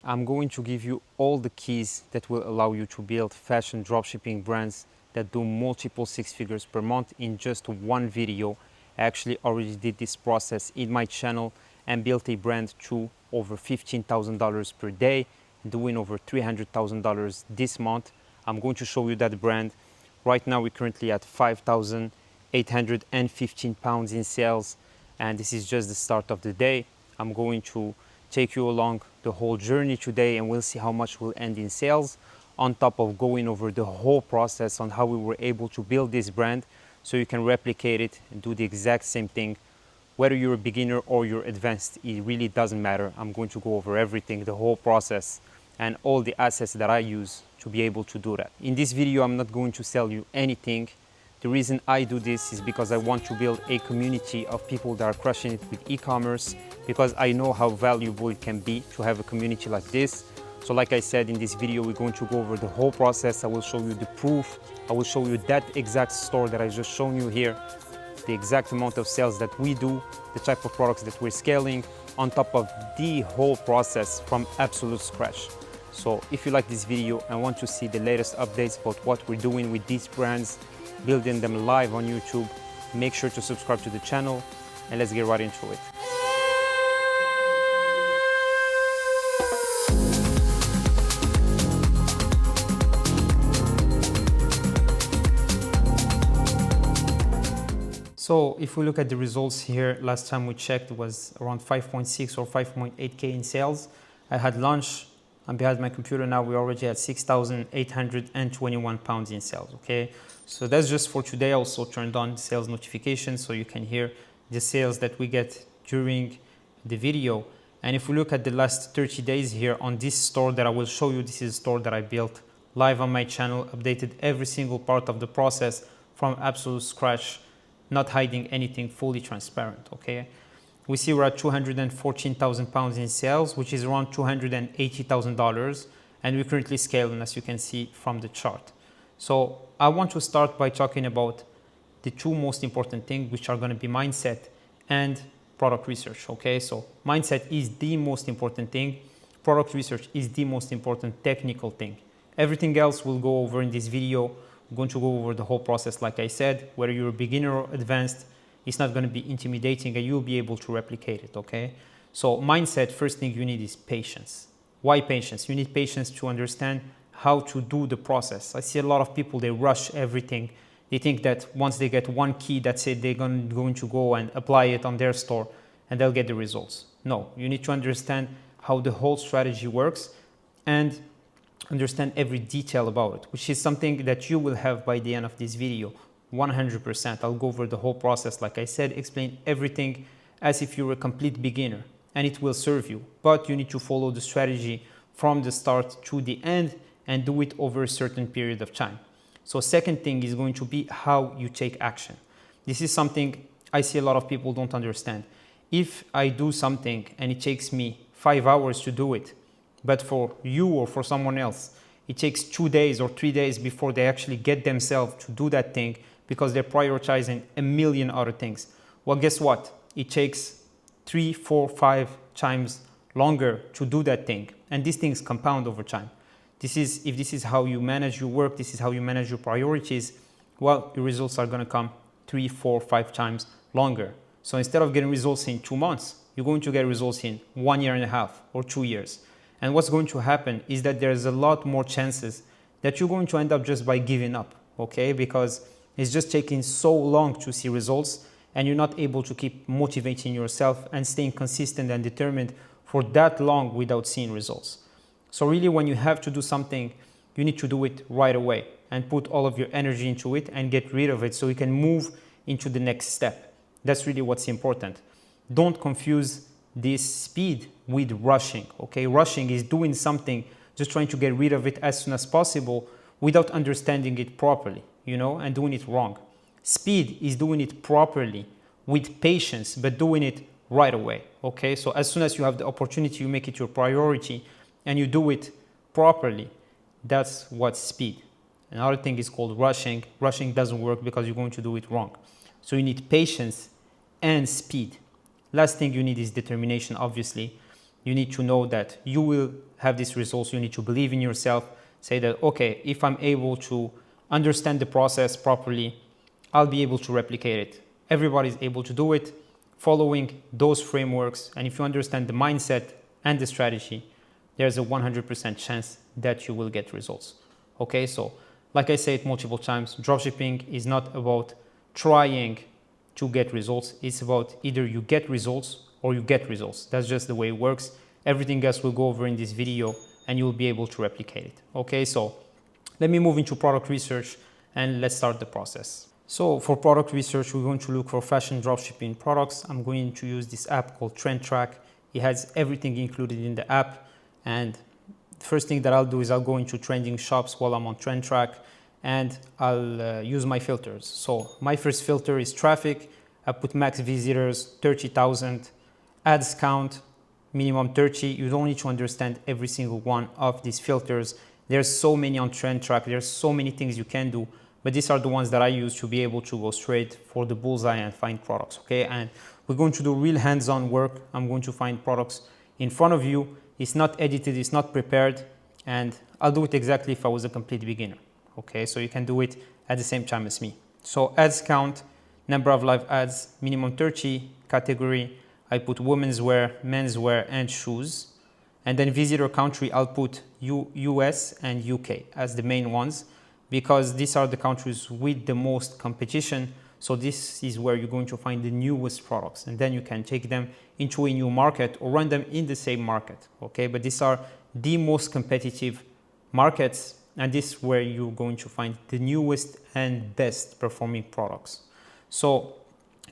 I'm going to give you all the keys that will allow you to build fashion dropshipping brands that do multiple six figures per month in just one video. I actually already did this process in my channel and built a brand to over $15,000 per day, doing over $300,000 this month. I'm going to show you that brand. Right now we're currently at 5,815 pounds in sales, and this is just the start of the day. I'm going to take you along the whole journey today, and we'll see how much will end in sales, on top of going over the whole process on how we were able to build this brand so you can replicate it and do the exact same thing. Whether you're a beginner or you're advanced, it really doesn't matter. I'm going to go over everything, the whole process, and all the assets that I use to be able to do that. In this video, I'm not going to sell you anything. The reason I do this is because I want to build a community of people that are crushing it with e-commerce, because I know how valuable it can be to have a community like this. So like I said, in this video, we're going to go over the whole process. I will show you the proof. I will show you that exact store that I just shown you here, the exact amount of sales that we do, the type of products that we're scaling, on top of the whole process from absolute scratch. So if you like this video and want to see the latest updates about what we're doing with these brands, building them live on YouTube, make sure to subscribe to the channel, and let's get right into it. So if we look at the results here, last time we checked was around 5.6 or 5.8K in sales. I had lunch. I'm behind my computer now. We're already at 6,821 pounds in sales, okay? So that's just for today. I also turned on sales notifications so you can hear the sales that we get during the video. And if we look at the last 30 days here on this store that I will show you, this is a store that I built live on my channel, updated every single part of the process from absolute scratch, not hiding anything, fully transparent, okay? We see we're at 214,000 pounds in sales, which is around $280,000. And we're currently scaling, as you can see from the chart. So I want to start by talking about the two most important things, which are going to be mindset and product research, okay? So mindset is the most important thing. Product research is the most important technical thing. Everything else we'll go over in this video. We're going to go over the whole process, like I said, whether you're a beginner or advanced. It's not going to be intimidating and you'll be able to replicate it, okay? So mindset, first thing you need is patience. Why patience? You need patience to understand how to do the process. I see a lot of people, they rush everything. They think that once they get one key, that's it, they're going to go and apply it on their store and they'll get the results. No, you need to understand how the whole strategy works and understand every detail about it, which is something that you will have by the end of this video. 100%. I'll go over the whole process, like I said, explain everything as if you're a complete beginner, and it will serve you. But you need to follow the strategy from the start to the end and do it over a certain period of time. So second thing is going to be how you take action. This is something I see a lot of people don't understand. If I do something and it takes me 5 hours to do it, but for you or for someone else, it takes 2 days or 3 days before they actually get themselves to do that thing, because they're prioritizing a million other things. Well, guess what? It takes 3, 4, 5 times longer to do that thing. And these things compound over time. If this is how you manage your work, this is how you manage your priorities, well, your results are going to come 3, 4, 5 times longer. So instead of getting results in 2 months, you're going to get results in 1.5 years or 2 years. And what's going to happen is that there's a lot more chances that you're going to end up just by giving up, okay? Because it's just taking so long to see results and you're not able to keep motivating yourself and staying consistent and determined for that long without seeing results. So really, when you have to do something, you need to do it right away and put all of your energy into it and get rid of it so you can move into the next step. That's really what's important. Don't confuse this speed with rushing, okay? Rushing is doing something, just trying to get rid of it as soon as possible without understanding it properly, you know, and doing it wrong. Speed is doing it properly with patience, but doing it right away, okay? So as soon as you have the opportunity, you make it your priority and you do it properly. That's what's speed. Another thing is called rushing. Rushing doesn't work because you're going to do it wrong. So you need patience and speed. Last thing you need is determination, obviously. you need to know that you will have these results. You need to believe in yourself. Say that, okay, if I'm able to understand the process properly, I'll be able to replicate it. Everybody's able to do it following those frameworks. And if you understand the mindset and the strategy, there's a 100% chance that you will get results. Okay, so like I said multiple times, dropshipping is not about trying to get results. It's about either you get results or you get results. That's just the way it works. Everything else we'll go over in this video and you'll be able to replicate it. Okay, so let me move into product research and let's start the process. So for product research, we're going to look for fashion dropshipping products. I'm going to use this app called Trend Track. It has everything included in the app. And the first thing that I'll do is I'll go into trending shops while I'm on Trend Track, and I'll use my filters. So my first filter is traffic. I put max visitors, 30,000, ads count, minimum 30. You don't need to understand every single one of these filters. There's so many on Trend Track. There's so many things you can do, but these are the ones that I use to be able to go straight for the bullseye and find products, okay? And we're going to do real hands-on work. I'm going to find products in front of you. It's not edited, it's not prepared, and I'll do it exactly if I was a complete beginner, okay? So you can do it at the same time as me. So ads count, number of live ads, minimum 30, category, I put women's wear, menswear, and shoes. And then visitor country, I'll put US and UK as the main ones, because these are the countries with the most competition. So this is where you're going to find the newest products, and then you can take them into a new market or run them in the same market, okay? But these are the most competitive markets, and this is where you're going to find the newest and best performing products. So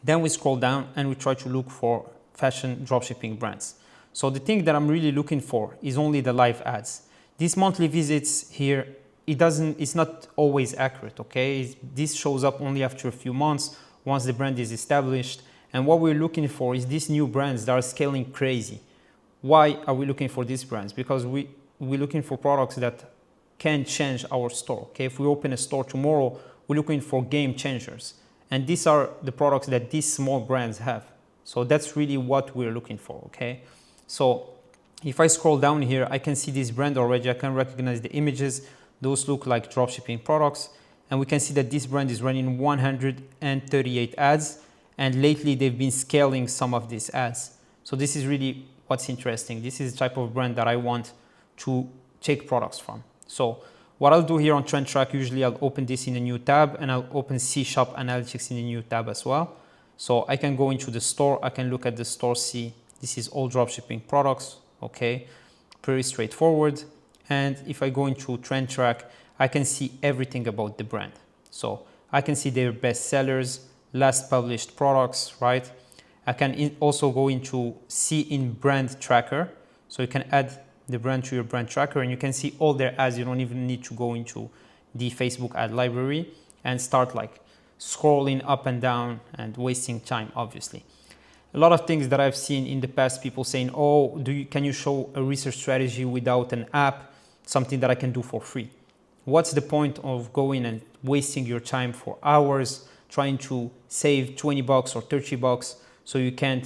then we scroll down and we try to look for fashion dropshipping brands. So the thing that I'm really looking for is only the live ads. These monthly visits here, it's not always accurate, okay? This shows up only after a few months, once the brand is established. And what we're looking for is these new brands that are scaling crazy. Why are we looking for these brands? Because we're looking for products that can change our store, okay? If we open a store tomorrow, we're looking for game changers. And these are the products that these small brands have. So that's really what we're looking for, okay? So if I scroll down here, I can see this brand already. I can recognize the images. Those look like dropshipping products. And we can see that this brand is running 138 ads. And lately they've been scaling some of these ads. So this is really what's interesting. This is the type of brand that I want to take products from. So what I'll do here on Trend Track, usually I'll open this in a new tab, and I'll open C Shop Analytics in a new tab as well. So I can go into the store, I can look at the store, see this is all dropshipping products, okay? Pretty straightforward. And if I go into Trend Track, I can see everything about the brand. So I can see their best sellers, last published products, right? I can also go into see in brand tracker. So you can add the brand to your brand tracker and you can see all their ads. You don't even need to go into the Facebook ad library and start like scrolling up and down and wasting time, obviously. A lot of things that I've seen in the past, people saying, oh, can you show a research strategy without an app, something that I can do for free? What's the point of going and wasting your time for hours trying to save 20 bucks or 30 bucks so you can't,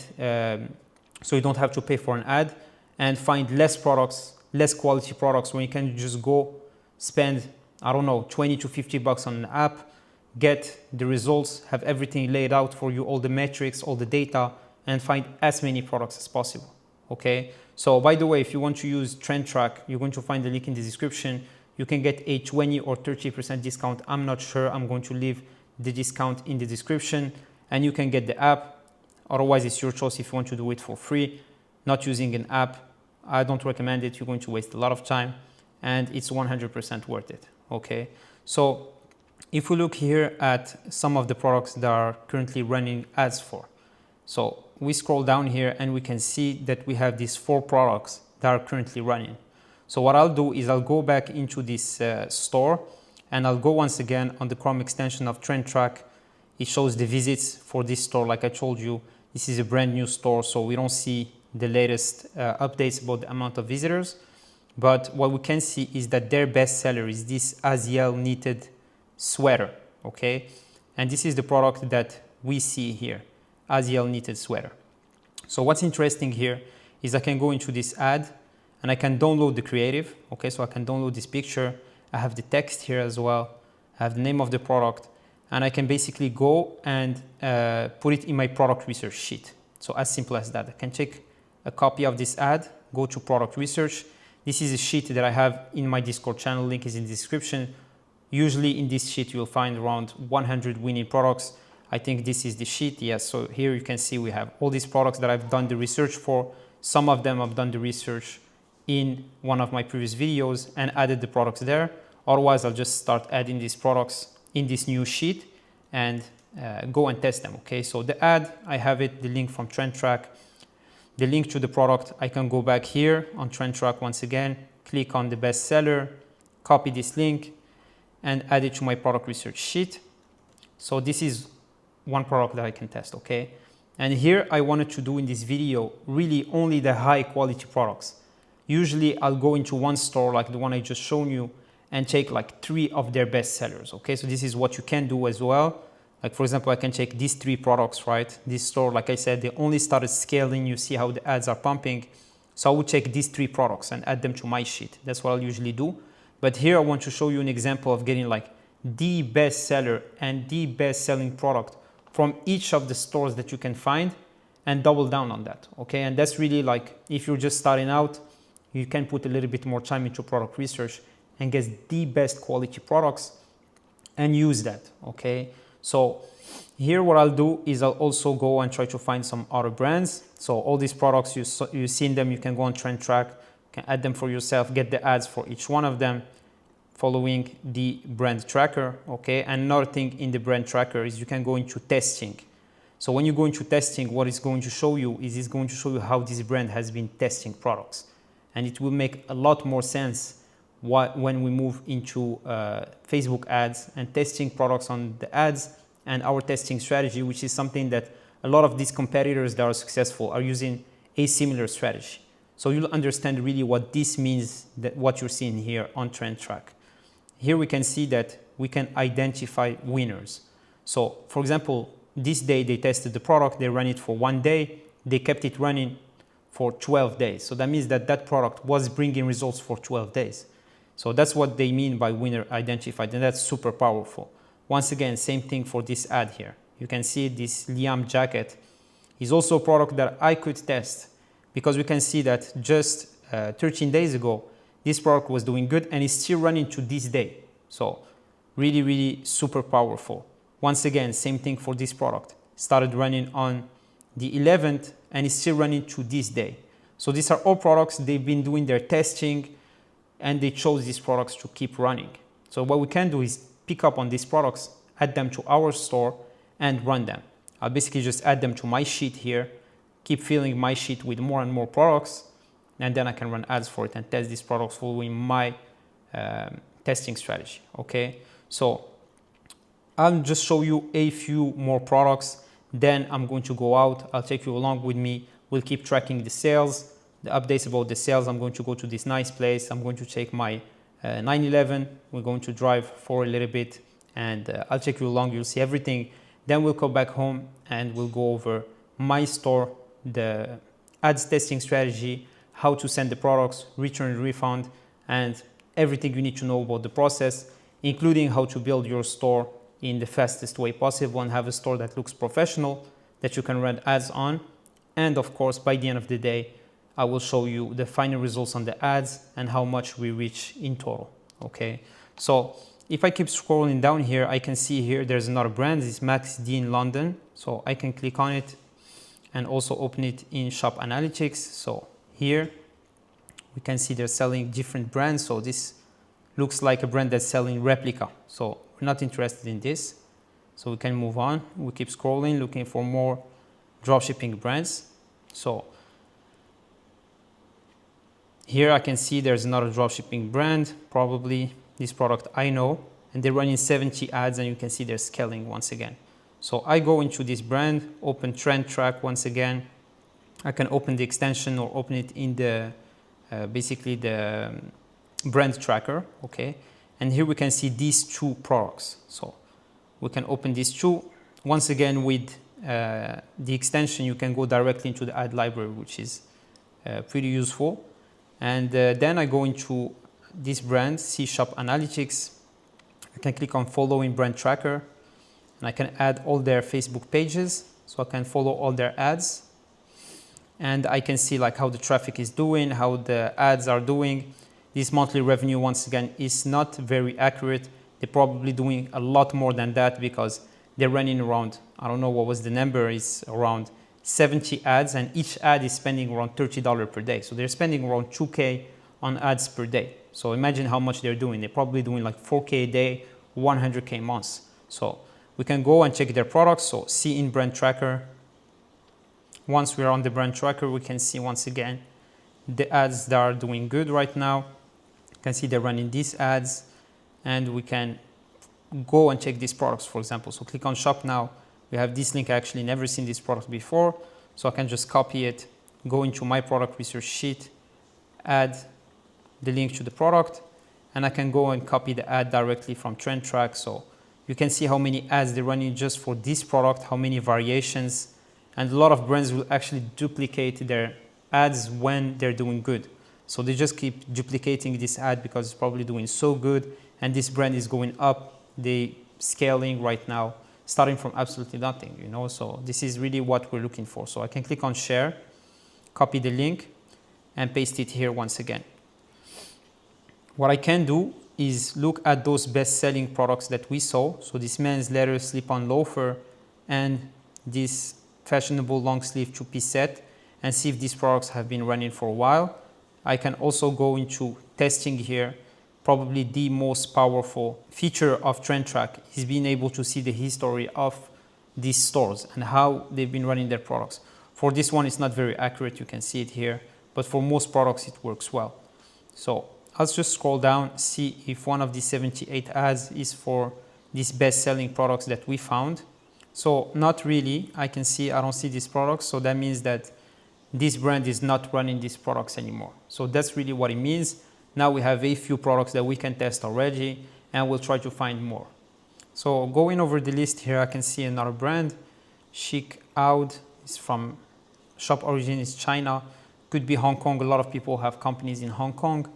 so you don't have to pay for an ad and find less products, less quality products, when you can just go spend, I don't know, 20 to 50 bucks on an app, get the results, have everything laid out for you, all the metrics, all the data, and find as many products as possible, okay? So by the way, if you want to use Trend Track, you're going to find the link in the description. You can get a 20 or 30% discount. I'm not sure. I'm going to leave the discount in the description, and you can get the app. Otherwise, it's your choice if you want to do it for free. Not using an app, I don't recommend it. You're going to waste a lot of time, and it's 100% worth it, okay? So if we look here at some of the products that are currently running ads for, so we scroll down here and we can see that we have these 4 products that are currently running. So what I'll do is I'll go back into this store and I'll go once again on the Chrome extension of Trend Track. It shows the visits for this store. Like I told you, this is a brand new store, so we don't see the latest updates about the amount of visitors. But what we can see is that their best seller is this Aziel knitted sweater, okay? And this is the product that we see here, Aziel knitted sweater. So what's interesting here is I can go into this ad and I can download the creative. Okay, so I can download this picture. I have the text here as well. I have the name of the product, and I can basically go and put it in my product research sheet. So as simple as that. I can take a copy of this ad, go to product research. This is a sheet that I have in my Discord channel. Link is in the description. Usually in this sheet, you'll find around 100 winning products. I think this is the sheet. Yes, so here you can see we have all these products that I've done the research for. Some of them I've done the research in one of my previous videos and added the products there. Otherwise, I'll just start adding these products in this new sheet and go and test them. Okay, so the ad, I have it, the link from Trend Track, the link to the product. I can go back here on Trend Track once again, click on the best seller, copy this link and add it to my product research sheet. So this is one product that I can test, okay? And here I wanted to do in this video really only the high quality products. Usually I'll go into one store like the one I just shown you and take like 3 of their best sellers, okay? So this is what you can do as well. Like for example, I can take these 3 products, right? This store, like I said, they only started scaling. You see how the ads are pumping. So I would take these 3 products and add them to my sheet. That's what I'll usually do. But here I want to show you an example of getting like the best seller and the best selling product from each of the stores that you can find and double down on that, okay? And that's really like, if you're just starting out, you can put a little bit more time into product research and get the best quality products and use that, okay? So here what I'll do is I'll also go and try to find some other brands. So all these products, you've seen them, you can go on Trend Track, can add them for yourself, get the ads for each one of them following the brand tracker, okay? And another thing in the brand tracker is you can go into testing. So when you go into testing, what it's going to show you is it's going to show you how this brand has been testing products. And it will make a lot more sense when we move into Facebook ads and testing products on the ads and our testing strategy, which is something that a lot of these competitors that are successful are using a similar strategy. So you'll understand really what this means, that what you're seeing here on Trend Track. Here we can see that we can identify winners. So for example, this day they tested the product, they ran it for 1 day, they kept it running for 12 days. So that means that that product was bringing results for 12 days. So that's what they mean by winner identified, and that's super powerful. Once again, same thing for this ad here. You can see this Liam jacket is also a product that I could test because we can see that just 13 days ago, this product was doing good and it's still running to this day. So really, really super powerful. Once again, same thing for this product. Started running on the 11th and it's still running to this day. So these are all products, they've been doing their testing and they chose these products to keep running. So what we can do is pick up on these products, add them to our store and run them. I'll basically just add them to my sheet here, keep filling my sheet with more and more products, and then I can run ads for it and test these products following my testing strategy, okay? So I'll just show you a few more products, then I'm going to go out, I'll take you along with me, we'll keep tracking the sales, the updates about the sales. I'm going to go to this nice place, I'm going to take my 911, we're going to drive for a little bit, and I'll take you along, you'll see everything. Then we'll go back home and we'll go over my store, the ads testing strategy, how to send the products, return, refund, and everything you need to know about the process, including how to build your store in the fastest way possible and have a store that looks professional, that you can run ads on. And of course, by the end of the day, I will show you the final results on the ads and how much we reach in total, okay? So if I keep scrolling down here, I can see here there's another brand, it's Max D in London. So I can click on it and also open it in Shop Analytics. So here we can see they're selling different brands. So this looks like a brand that's selling replica. So we're not interested in this. So we can move on. We keep scrolling, looking for more dropshipping brands. So here I can see there's another dropshipping brand, probably this product I know, and they're running 70 ads and you can see they're scaling once again. So I go into this brand, open Trend Track once again. I can open the extension or open it in the basically the brand tracker, okay? And here we can see these 2 products. So we can open these 2. Once again, with the extension, you can go directly into the ad library, which is pretty useful. And then I go into this brand, C Shop Analytics. I can click on following brand tracker, and I can add all their Facebook pages. So I can follow all their ads, and I can see like how the traffic is doing, how the ads are doing. This monthly revenue, once again, is not very accurate. They're probably doing a lot more than that because they're running around, I don't know what was the number, it's around 70 ads, and each ad is spending around $30 per day. So they're spending around 2K on ads per day. So imagine how much they're doing. They're probably doing like 4K a day, 100K months. So we can go and check their products. So see in brand tracker. Once we're on the brand tracker, we can see once again the ads that are doing good right now. You can see they're running these ads, and we can go and check these products, for example. So click on shop now. We have this link. I actually never seen this product before. So I can just copy it, go into my product research sheet, add the link to the product, and I can go and copy the ad directly from Trend Track. So you can see how many ads they're running just for this product, how many variations, and a lot of brands will actually duplicate their ads when they're doing good. So they just keep duplicating this ad because it's probably doing so good, and this brand is going up, they scaling right now, starting from absolutely nothing, you know. So this is really what we're looking for. So I can click on share, copy the link, and paste it here once again. What I can do is look at those best-selling products that we saw. So this men's leather slip-on loafer and this fashionable long sleeve two-piece set, and see if these products have been running for a while. I can also go into testing here. Probably the most powerful feature of Trend Track is being able to see the history of these stores and how they've been running their products. For this one, it's not very accurate. You can see it here, but for most products, it works well. So let's just scroll down, see if one of these 78 ads is for these best-selling products that we found. So not really. I can see, I don't see these products. So that means that this brand is not running these products anymore. So that's really what it means. Now we have a few products that we can test already, and we'll try to find more. So going over the list here, I can see another brand, Chic Oud. It's from shop origin is China, could be Hong Kong. A lot of people have companies in Hong Kong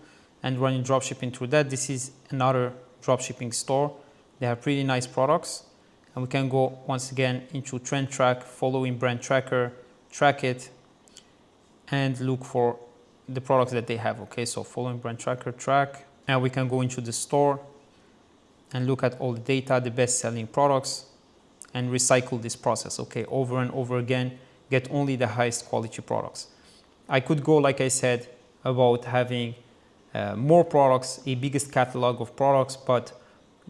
and running dropshipping through that. This is another dropshipping store. They have pretty nice products. And we can go once again into Trend Track, following brand tracker, track it, and look for the products that they have. Okay, so following brand tracker, track, and we can go into the store and look at all the data, the best selling products, and recycle this process, okay, over and over again, get only the highest quality products. I could go, like I said, about having more products, a biggest catalog of products, but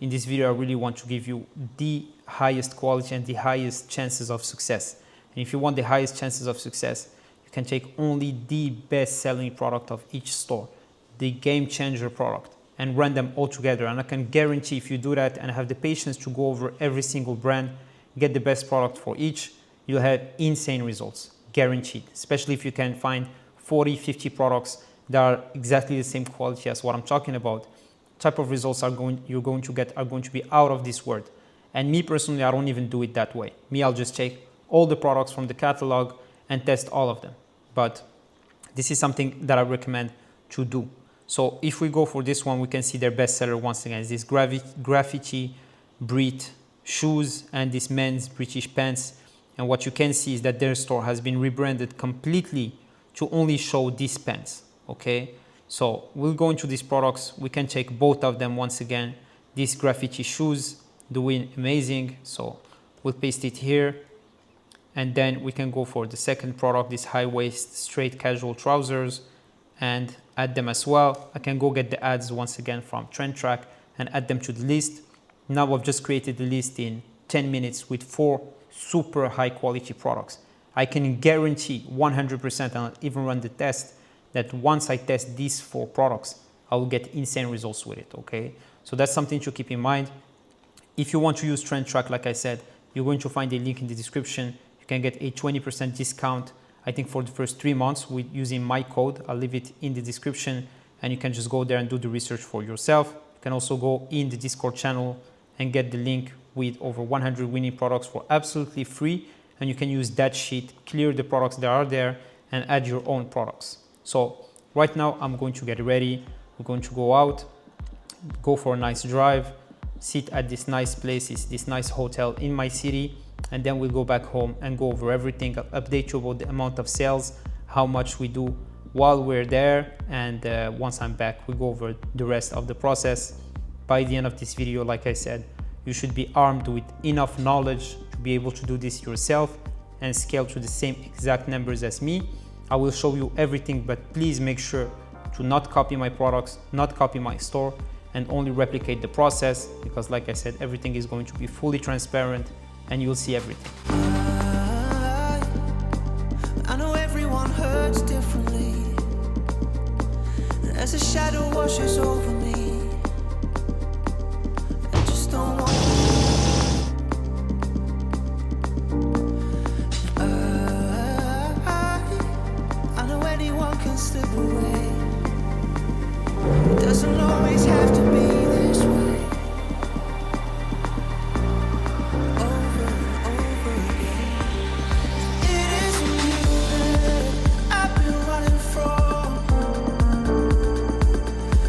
in this video, I really want to give you the highest quality and the highest chances of success. And if you want the highest chances of success, you can take only the best selling product of each store, the game changer product, and run them all together. And I can guarantee if you do that and have the patience to go over every single brand, get the best product for each, you'll have insane results, guaranteed, especially if you can find 40, 50 products that are exactly the same quality as what I'm talking about. Type of results you're going to get are going to be out of this world. And me personally, I don't even do it that way. Me, I'll just take all the products from the catalog and test all of them. But this is something that I recommend to do. So if we go for this one, we can see their bestseller once again is this graffiti Brit shoes and this men's British pants. And what you can see is that their store has been rebranded completely to only show these pants. Okay, so we'll go into these products. We can check both of them once again. These graffiti shoes doing amazing. So we'll paste it here. And then we can go for the second product, this high waist straight casual trousers, and add them as well. I can go get the ads once again from Trend Track and add them to the list. Now I've just created the list in 10 minutes with 4 super high quality products. I can guarantee 100%, and I'll even run the test, that once I test these 4 products, I will get insane results with it, okay? So that's something to keep in mind. If you want to use Trend Track, like I said, you're going to find a link in the description. You can get a 20% discount, I think for the first 3 months with using my code. I'll leave it in the description, and you can just go there and do the research for yourself. You can also go in the Discord channel and get the link with over 100 winning products for absolutely free. And you can use that sheet, clear the products that are there, and add your own products. So right now I'm going to get ready. We're going to go out, go for a nice drive, sit at this nice place, this nice hotel in my city, and then we'll go back home and go over everything. I'll update you about the amount of sales, how much we do while we're there, and once I'm back, we go over the rest of the process. By the end of this video, like I said, you should be armed with enough knowledge to be able to do this yourself and scale to the same exact numbers as me. I will show you everything, but please make sure to not copy my products, not copy my store, and only replicate the process, because like I said, everything is going to be fully transparent and you'll see everything. I know everyone hurts differently. As a shadow washes over me, I just don't want I know anyone can slip away. It doesn't always have to be this way. Over and over again. It isn't you that I've been running from.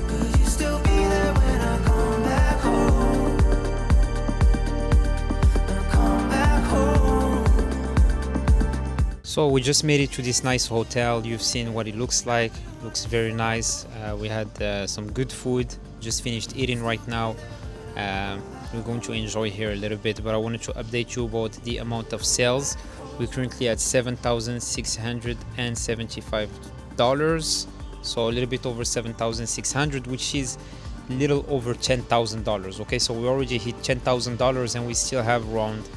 'Cause you still be there when I come back home. I come back home. So we just made it to this nice hotel. You've seen what it looks like. Looks very nice. We had some good food. Just finished eating right now. We're going to enjoy here a little bit, but I wanted to update you about the amount of sales. We're currently at $7,675, so a little bit over 7,600, which is a little over $10,000. Okay, so we already hit $10,000 and we still have around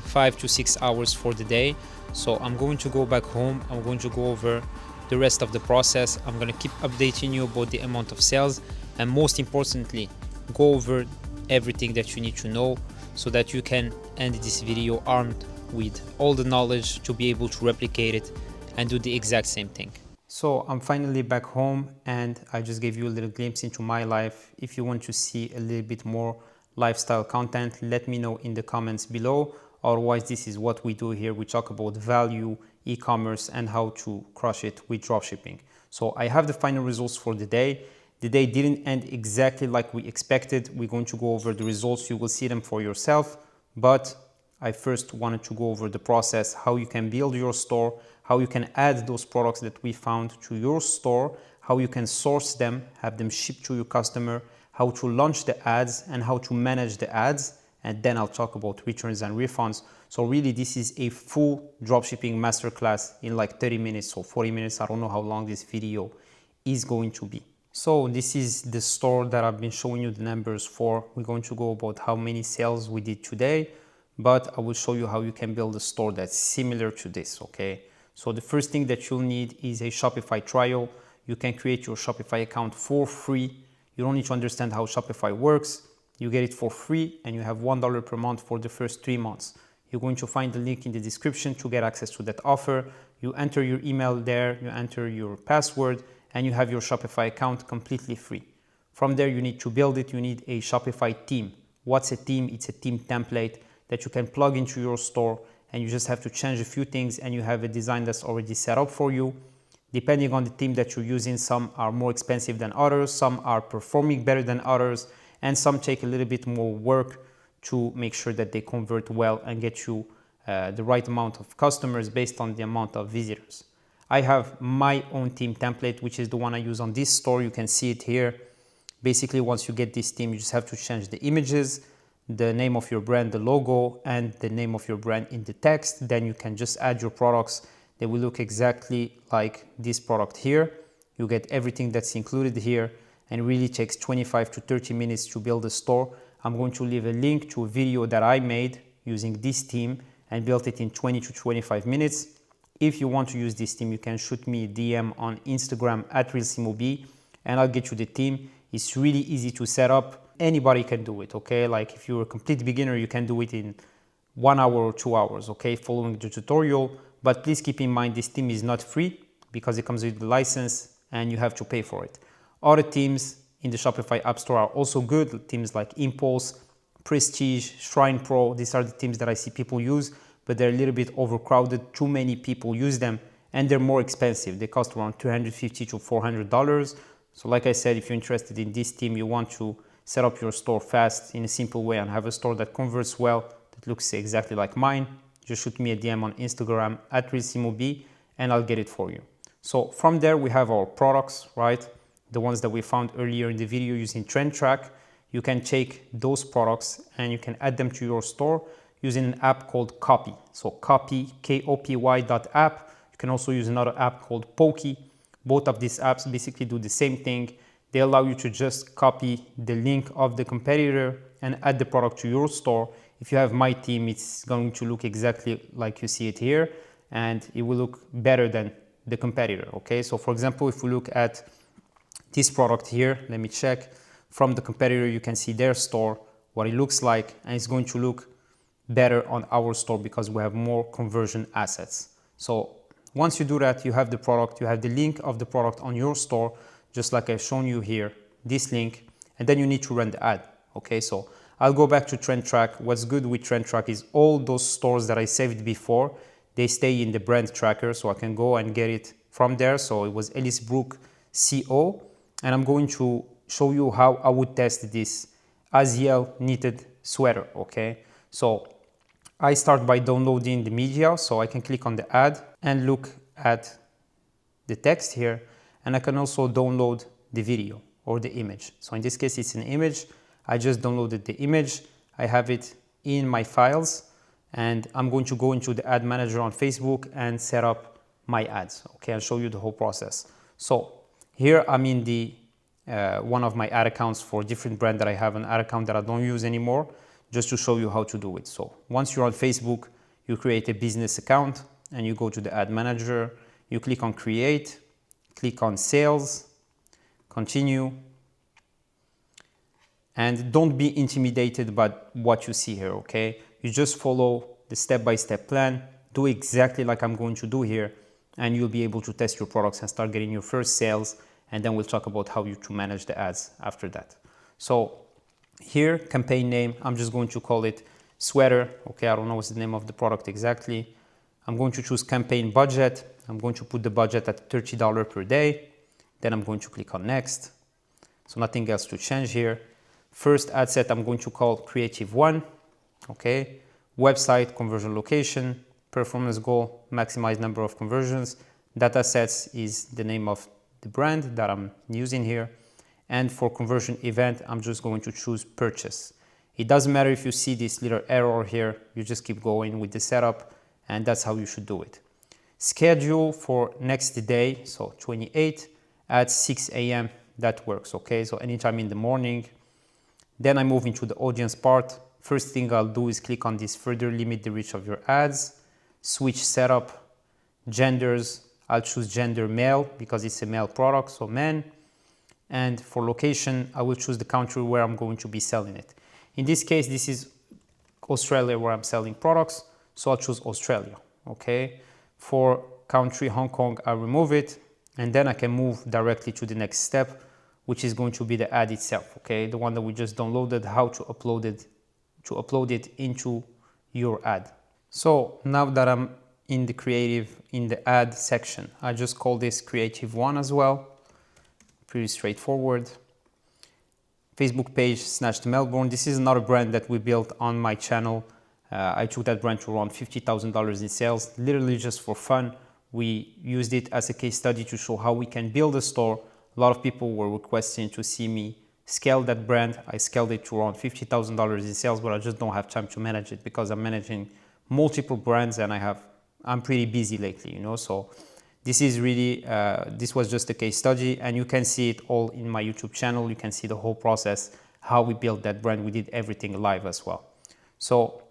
5 to 6 hours for the day. So I'm going to go back home. I'm going to go over the rest of the process. I'm going to keep updating you about the amount of sales, and most importantly, go over everything that you need to know so that you can end this video armed with all the knowledge to be able to replicate it and do the exact same thing. So I'm finally back home, and I just gave you a little glimpse into my life. If you want to see a little bit more lifestyle content, let me know in the comments below. Otherwise, this is what we do here. We talk about value, e-commerce, and how to crush it with dropshipping. So I have the final results for the day. The day didn't end exactly like we expected. We're going to go over the results. You will see them for yourself. But I first wanted to go over the process, how you can build your store, how you can add those products that we found to your store, how you can source them, have them shipped to your customer, how to launch the ads, and how to manage the ads. And then I'll talk about returns and refunds. So really, this is a full dropshipping masterclass in like 30 minutes or 40 minutes. I don't know how long this video is going to be. So this is the store that I've been showing you the numbers for. We're going to go about how many sales we did today, but I will show you how you can build a store that's similar to this, okay? So the first thing that you'll need is a Shopify trial. You can create your Shopify account for free. You don't need to understand how Shopify works. You get it for free, and you have $1 per month for the first 3 months. You're going to find the link in the description to get access to that offer. You enter your email there, you enter your password, and you have your Shopify account completely free. From there, you need to build it. You need a Shopify theme. What's a theme? It's a theme template that you can plug into your store, and you just have to change a few things, and you have a design that's already set up for you. Depending on the theme that you're using, some are more expensive than others, some are performing better than others, and some take a little bit more work to make sure that they convert well and get you the right amount of customers based on the amount of visitors. I have my own theme template, which is the one I use on this store. You can see it here. Basically, once you get this theme, you just have to change the images, the name of your brand, the logo, and the name of your brand in the text. Then you can just add your products. They will look exactly like this product here. You get everything that's included here, and it really takes 25 to 30 minutes to build a store. I'm going to leave a link to a video that I made using this theme and built it in 20 to 25 minutes. If you want to use this theme, you can shoot me a DM on Instagram at RealSimoB, and I'll get you the theme. It's really easy to set up. Anybody can do it, okay? Like if you're a complete beginner, you can do it in 1 hour or 2 hours, okay? Following the tutorial. But please keep in mind, this theme is not free because it comes with the license and you have to pay for it. Other themes in the Shopify App Store are also good. Themes like Impulse, Prestige, Shrine Pro. These are the themes that I see people use, but they're a little bit overcrowded. Too many people use them and they're more expensive. They cost around $250 to $400. So like I said, if you're interested in this theme, you want to set up your store fast in a simple way and have a store that converts well, that looks exactly like mine, just shoot me a DM on Instagram at RealSimoB and I'll get it for you. So from there, we have our products, right? The ones that we found earlier in the video using Trend Track. You can take those products and you can add them to your store using an app called Copy. So Copy, Kopy.app. You can also use another app called Pokey. Both of these apps basically do the same thing. They allow you to just copy the link of the competitor and add the product to your store. If you have my theme, it's going to look exactly like you see it here, and it will look better than the competitor, okay? So for example, if we look at this product here, let me check. From the competitor, you can see their store, what it looks like, and it's going to look better on our store because we have more conversion assets. So once you do that, you have the product, you have the link of the product on your store, just like I've shown you here, this link, and then you need to run the ad, okay? So I'll go back to Trend Track. What's good with Trend Track is all those stores that I saved before, they stay in the brand tracker, so I can go and get it from there. So it was Ellis Brook CO, and I'm going to show you how I would test this Aziel knitted sweater, okay? So I start by downloading the media, so I can click on the ad and look at the text here, and I can also download the video or the image. So in this case, it's an image. I just downloaded the image. I have it in my files, and I'm going to go into the ad manager on Facebook and set up my ads, okay? I'll show you the whole process. So here I'm in the one of my ad accounts for different brand that I have, an ad account that I don't use anymore, just to show you how to do it. So once you're on Facebook, you create a business account and you go to the ad manager, you click on create, click on sales, continue, and don't be intimidated by what you see here, okay? You just follow the step-by-step plan, do exactly like I'm going to do here, and you'll be able to test your products and start getting your first sales, and then we'll talk about how you to manage the ads after that. So here, campaign name, I'm just going to call it sweater, okay? I don't know what's the name of the product exactly. I'm going to choose campaign budget. I'm going to put the budget at $30 per day. Then I'm going to click on next. So nothing else to change here. First ad set, I'm going to call creative 1, okay? Website, conversion location, performance goal, maximize number of conversions. Data sets is the name of the brand that I'm using here. And for conversion event, I'm just going to choose purchase. It doesn't matter if you see this little error here, you just keep going with the setup, and that's how you should do it. Schedule for next day, so 28 at 6 a.m. That works, okay? So anytime in the morning. Then I move into the audience part. First thing I'll do is click on this further limit the reach of your ads, switch setup, genders. I'll choose gender male because it's a male product, so men. And for location, I will choose the country where I'm going to be selling it. In this case, this is Australia where I'm selling products, so I'll choose Australia, okay? For country, Hong Kong, I'll remove it, and then I can move directly to the next step, which is going to be the ad itself, okay? The one that we just downloaded, how to upload it into your ad. So now that I'm in the creative, in the ad section, I just call this creative 1 as well. Pretty straightforward. Facebook page, Snatched Melbourne. This is another brand that we built on my channel. I took that brand to around $50,000 in sales, literally just for fun. We used it as a case study to show how we can build a store. A lot of people were requesting to see me scale that brand. I scaled it to around $50,000 in sales, but I just don't have time to manage it because I'm managing multiple brands and I'm pretty busy lately, you know. So this is really, this was just a case study, and you can see it all in my YouTube channel. You can see the whole process, how we built that brand. We did everything live as well. So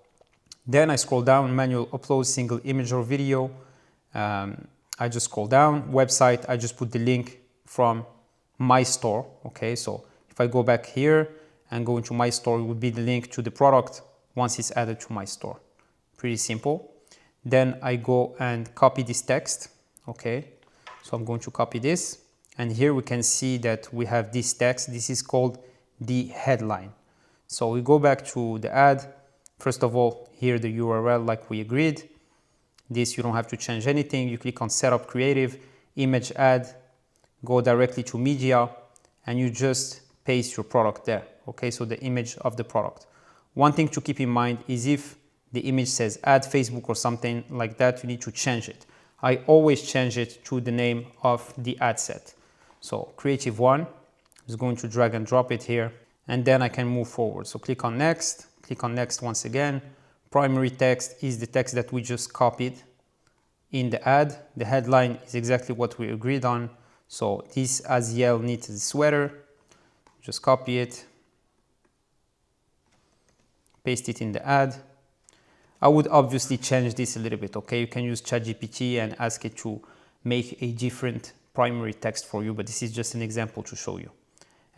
then I scroll down, manual upload, single image or video. I just scroll down, website, I just put the link from my store, okay? So if I go back here and go into my store, it would be the link to the product once it's added to my store. Pretty simple. Then I go and copy this text, okay? So I'm going to copy this, and here we can see that we have this text. This is called the headline. So we go back to the ad. First of all, here the URL like we agreed. This you don't have to change anything. You click on setup creative, image ad, go directly to media, and you just paste your product there. Okay, so the image of the product. One thing to keep in mind is if the image says ad Facebook or something like that, you need to change it. I always change it to the name of the ad set. So creative one, I'm just going to drag and drop it here, and then I can move forward. So click on next once again. Primary text is the text that we just copied in the ad. The headline is exactly what we agreed on. So this Aziel knitted sweater, just copy it, paste it in the ad. I would obviously change this a little bit, okay? You can use ChatGPT and ask it to make a different primary text for you, but this is just an example to show you.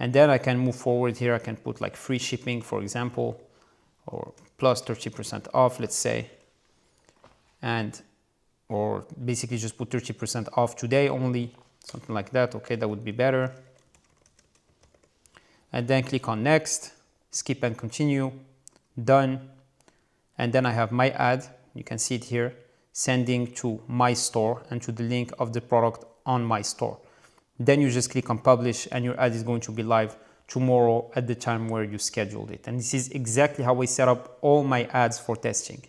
And then I can move forward here. I can put like free shipping, for example, or plus 30% off, let's say. Or basically just put 30% off today only, something like that, okay? That would be better. And then click on next, skip and continue, done. And then I have my ad, you can see it here, sending to my store and to the link of the product on my store. Then you just click on publish and your ad is going to be live tomorrow at the time where you scheduled it. And this is exactly how I set up all my ads for testing.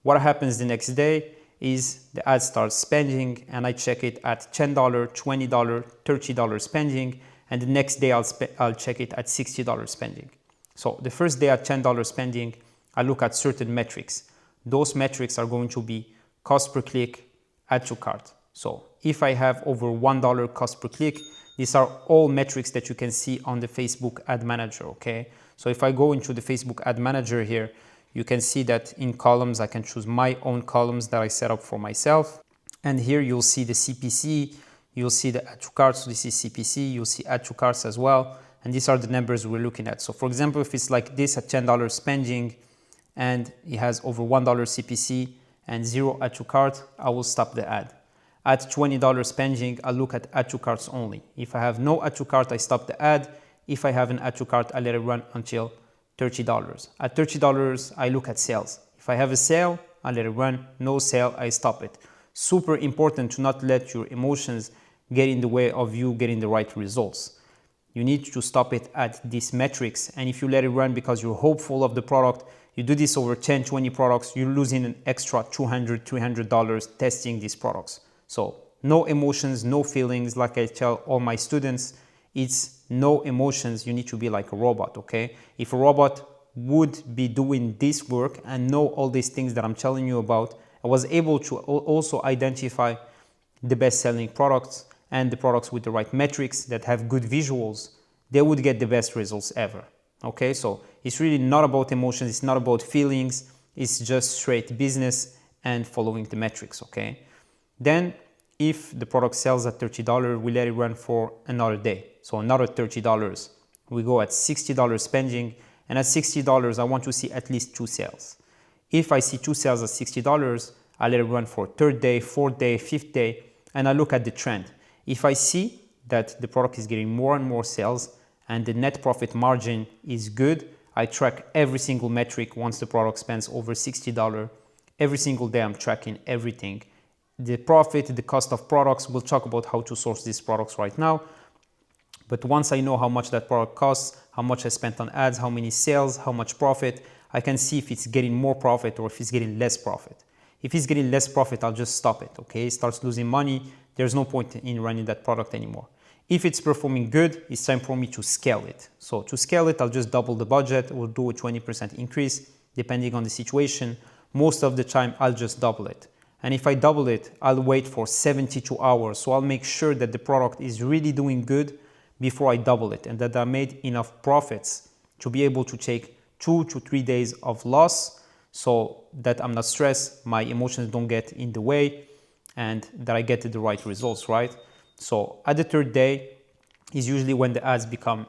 What happens the next day is the ad starts spending and I check it at $10, $20, $30 spending, and the next day I'll check it at $60 spending. So the first day at $10 spending, I look at certain metrics. Those metrics are going to be cost per click, add to cart. So if I have over $1 cost per click, these are all metrics that you can see on the Facebook Ad Manager, okay? So if I go into the Facebook Ad Manager here, you can see that in columns, I can choose my own columns that I set up for myself. And here you'll see the CPC, you'll see the add to cart, so this is CPC, you'll see add to carts as well. And these are the numbers we're looking at. So for example, if it's like this at $10 spending and it has over $1 CPC and 0 add to cart, I will stop the ad. At $20 spending, I look at add to carts only. If I have no add to cart, I stop the ad. If I have an add to cart, I let it run until $30. At $30, I look at sales. If I have a sale, I let it run. No sale, I stop it. Super important to not let your emotions get in the way of you getting the right results. You need to stop it at these metrics. And if you let it run because you're hopeful of the product, you do this over 10, 20 products, you're losing an extra $200, $300 testing these products. So no emotions, no feelings. Like I tell all my students, it's no emotions. You need to be like a robot, okay? If a robot would be doing this work and know all these things that I'm telling you about, I was able to also identify the best-selling products and the products with the right metrics that have good visuals, they would get the best results ever. Okay, so it's really not about emotions, it's not about feelings, it's just straight business and following the metrics, okay? Then if the product sells at $30, we let it run for another day. So another $30. We go at $60 spending, and at $60, I want to see at least 2 sales. If I see 2 sales at $60, I let it run for 3rd day, 4th day, 5th day, and I look at the trend. If I see that the product is getting more and more sales and the net profit margin is good, I track every single metric once the product spends over $60. Every single day I'm tracking everything. The profit, the cost of products, we'll talk about how to source these products right now. But once I know how much that product costs, how much I spent on ads, how many sales, how much profit, I can see if it's getting more profit or if it's getting less profit. If it's getting less profit, I'll just stop it, okay? It starts losing money, there's no point in running that product anymore. If it's performing good, it's time for me to scale it. So to scale it, I'll just double the budget or do a 20% increase, depending on the situation. Most of the time, I'll just double it. And if I double it, I'll wait for 72 hours. So I'll make sure that the product is really doing good before I double it and that I made enough profits to be able to take 2 to 3 days of loss so that I'm not stressed, my emotions don't get in the way, and that I get the right results, right? So at the 3rd day is usually when the ads become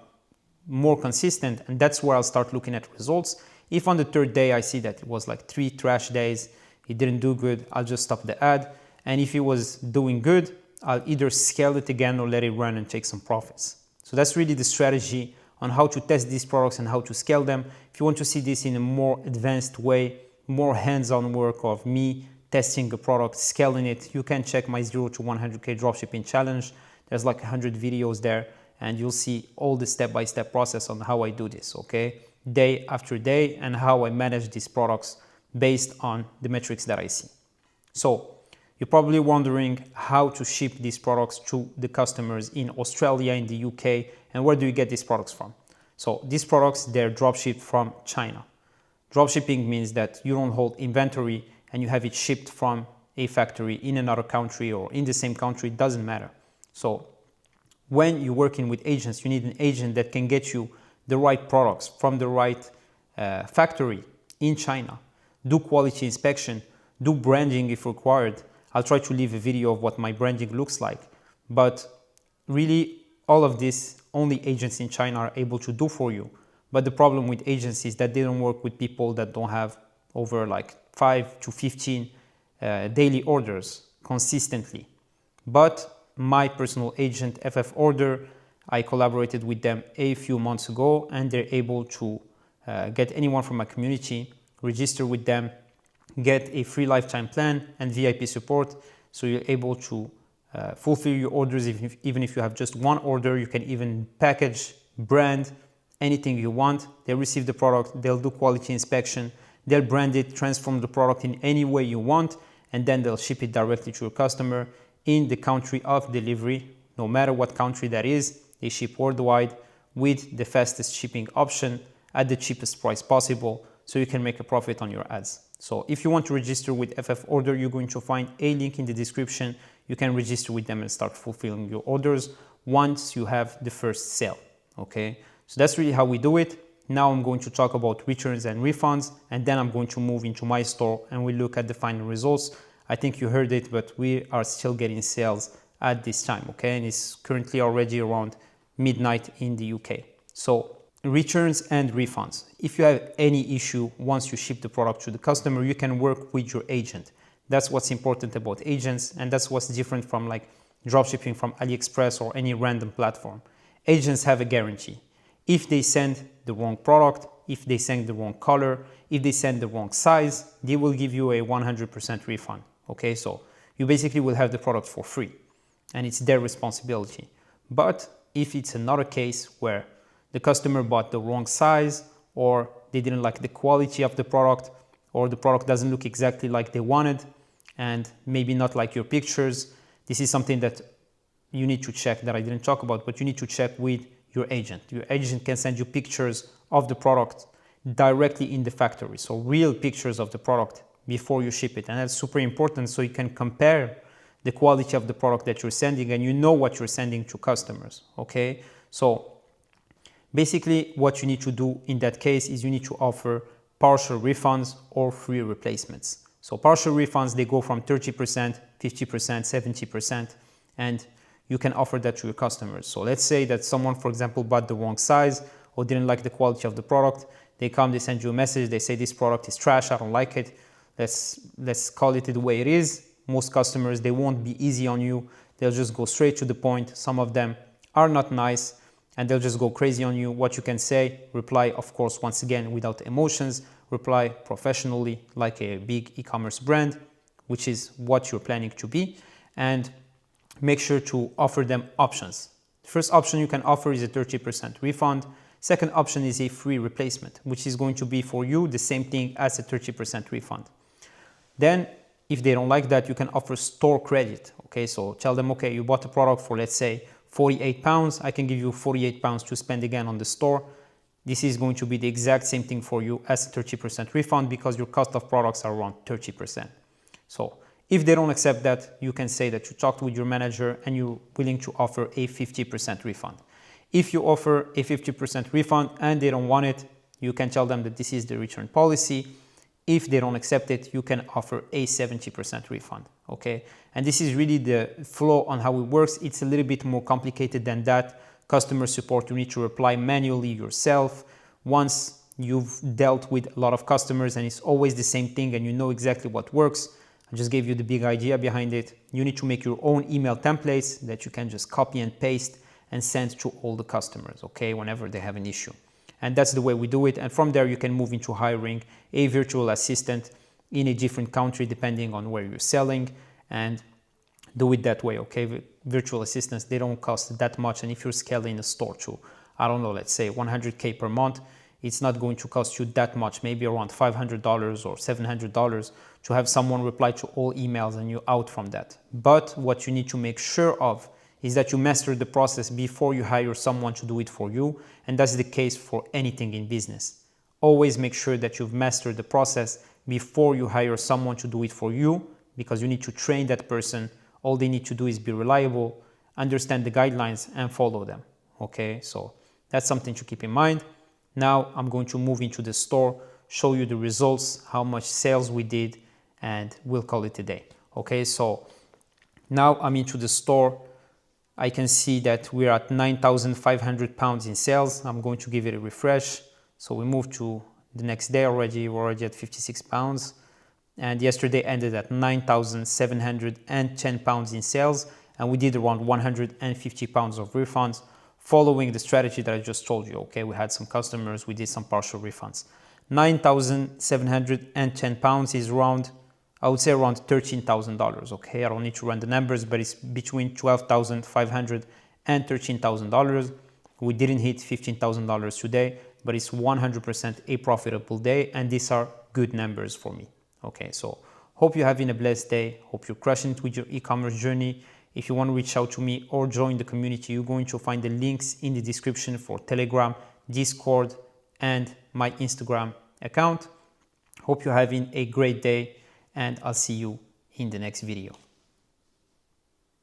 more consistent, and that's where I'll start looking at results. If on the 3rd day I see that it was like 3 trash days, it didn't do good, I'll just stop the ad. And if it was doing good, I'll either scale it again or let it run and take some profits. So that's really the strategy on how to test these products and how to scale them. If you want to see this in a more advanced way, more hands-on work of me testing a product, scaling it, you can check my 0 to 100K dropshipping challenge. There's like 100 videos there, and you'll see all the step-by-step process on how I do this, okay? Day after day, and how I manage these products based on the metrics that I see. So you're probably wondering how to ship these products to the customers in Australia, in the UK, and where do you get these products from? So these products, they're dropshipped from China. Dropshipping means that you don't hold inventory and you have it shipped from a factory in another country or in the same country, it doesn't matter. So when you're working with agents, you need an agent that can get you the right products from the right factory in China. Do quality inspection, do branding if required. I'll try to leave a video of what my branding looks like. But really, all of this, only agents in China are able to do for you. But the problem with agents is that they don't work with people that don't have over like 5 to 15 daily orders consistently. But my personal agent, FF Order, I collaborated with them a few months ago, and they're able to get anyone from my community, register with them, get a free lifetime plan and VIP support. So you're able to fulfill your orders even if you have just one order. You can even package, brand, anything you want. They receive the product, they'll do quality inspection, they'll brand it, transform the product in any way you want, and then they'll ship it directly to your customer in the country of delivery. No matter what country that is, they ship worldwide with the fastest shipping option at the cheapest price possible, so you can make a profit on your ads. So if you want to register with FF Order, you're going to find a link in the description. You can register with them and start fulfilling your orders once you have the first sale, okay? So that's really how we do it. Now I'm going to talk about returns and refunds, and then I'm going to move into my store and we look at the final results. I think you heard it, but we are still getting sales at this time, okay? And it's currently already around midnight in the UK. So returns and refunds. If you have any issue once you ship the product to the customer, you can work with your agent. That's what's important about agents, and that's what's different from like dropshipping from AliExpress or any random platform. Agents have a guarantee. If they send the wrong product, if they send the wrong color, if they send the wrong size, they will give you a 100% refund. Okay, so you basically will have the product for free and it's their responsibility. But if it's another case where the customer bought the wrong size, or they didn't like the quality of the product, or the product doesn't look exactly like they wanted, and maybe not like your pictures, this is something that you need to check that I didn't talk about, but you need to check with your agent. Your agent can send you pictures of the product directly in the factory, so real pictures of the product before you ship it. And that's super important, so you can compare the quality of the product that you're sending and you know what you're sending to customers, okay? So basically what you need to do in that case is you need to offer partial refunds or free replacements. So partial refunds, they go from 30%, 50%, 70%, and you can offer that to your customers. So let's say that someone, for example, bought the wrong size or didn't like the quality of the product. They come, they send you a message, they say this product is trash, I don't like it. Let's call it the way it is. Most customers, they won't be easy on you. They'll just go straight to the point. Some of them are not nice and they'll just go crazy on you. What you can say, reply, of course, once again, without emotions, reply professionally like a big e-commerce brand, which is what you're planning to be, and make sure to offer them options. The first option you can offer is a 30% refund. Second option is a free replacement, which is going to be for you the same thing as a 30% refund. Then if they don't like that, you can offer store credit. Okay, so tell them, okay, you bought a product for, let's say, 48 pounds. I can give you 48 pounds to spend again on the store. This is going to be the exact same thing for you as a 30% refund because your cost of products are around 30%. So if they don't accept that, you can say that you talked with your manager and you're willing to offer a 50% refund. If you offer a 50% refund and they don't want it, you can tell them that this is the return policy. If they don't accept it, you can offer a 70% refund, okay? And this is really the flow on how it works. It's a little bit more complicated than that. Customer support, you need to reply manually yourself. Once you've dealt with a lot of customers and it's always the same thing and you know exactly what works, I just gave you the big idea behind it. You need to make your own email templates that you can just copy and paste and send to all the customers, okay, whenever they have an issue. And that's the way we do it. And from there, you can move into hiring a virtual assistant in a different country depending on where you're selling, and do it that way. Okay, virtual assistants, they don't cost that much, and if you're scaling a store to, I don't know, let's say 100K per month, it's not going to cost you that much, maybe around $500 or $700 to have someone reply to all emails and you're out from that. But what you need to make sure of is that you master the process before you hire someone to do it for you, and that's the case for anything in business. Always make sure that you've mastered the process before you hire someone to do it for you, because you need to train that person. All they need to do is be reliable, understand the guidelines, and follow them. Okay, so that's something to keep in mind. Now I'm going to move into the store, show you the results, how much sales we did, and we'll call it a day. Okay, so now I'm into the store. I can see that we're at 9,500 pounds in sales. I'm going to give it a refresh. So we moved to the next day already. We're already at 56 pounds. And yesterday ended at 9,710 pounds in sales. And we did around 150 pounds of refunds, following the strategy that I just told you. Okay, we had some customers, we did some partial refunds. 9,710 pounds is around, I would say around $13,000. Okay, I don't need to run the numbers, but it's between $12,500 and $13,000. We didn't hit $15,000 today, but it's 100% a profitable day, and these are good numbers for me. Okay, so hope you're having a blessed day. Hope you're crushing it with your e-commerce journey. If you want to reach out to me or join the community, you're going to find the links in the description for Telegram, Discord, and my Instagram account. Hope you're having a great day, and I'll see you in the next video.